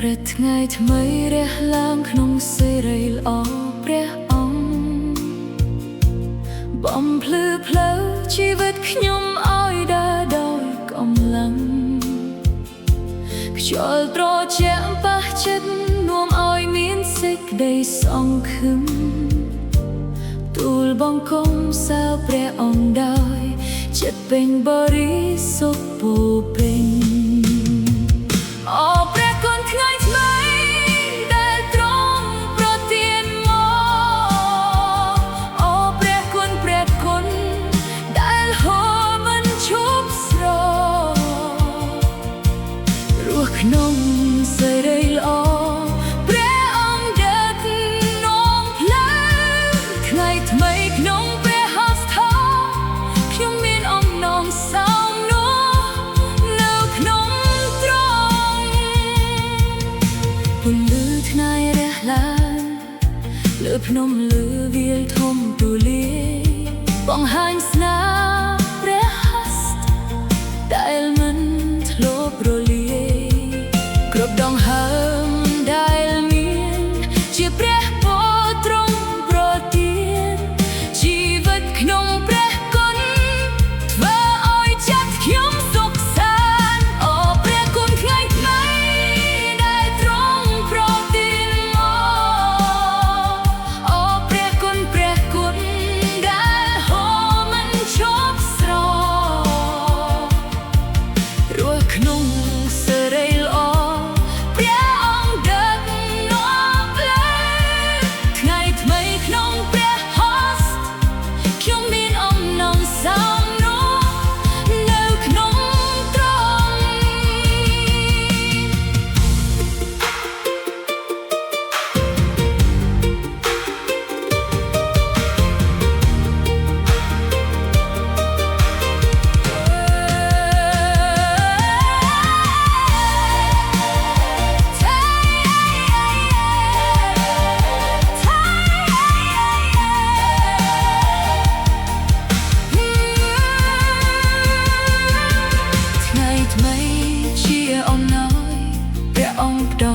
ព្រះថ្ងៃថ្មីរះឡើងក្នុងសេរីល្អព្រះអង្គបំភ្លឺផ្លូវជីវិតខ្ញុំឲ្យដើរដោយកម្លាំងខ្យល់ត្រជាក់ប៉ះចិត្តនាំឲ្យមានសេចក្តីសង្ឃឹមទូលបង្គំសើព្រះអង្គដោយចិត្តពេញបរិសុទ្ធពោពេញក្នុងសេរីល្អព្រះអង្គដឹកនាំផ្លូវថ្ងៃថ្មីក្នុងព្រះហស្ថខ្ញុំមានអំណងសោមនោះនៅក្នុងទ្រង់ពន្លឺថ្ងៃរះឡើងលើភ្នំលើវាលធំទូលាយបង្ហាញស្នាព្រះហស្ថដែលមិនធ្លាប់រលាយគ្រប់ដងហើមដែលមានជាព្រះពរទ្រង់ប្រទានជីវិតក្នុងព្រះគុណធ្វើឲ្យចិត្តខ្ញុំសុខសាន្តអូព្រះគុណថ្ងៃថ្មីដែលទ្រង់ប្រទានមកអូព្រះគុណដែលហូរមិនឈប់ស្ររស់ក្នុងសេរីល្អជាអំណោយព្រះអង្គផ្ដល់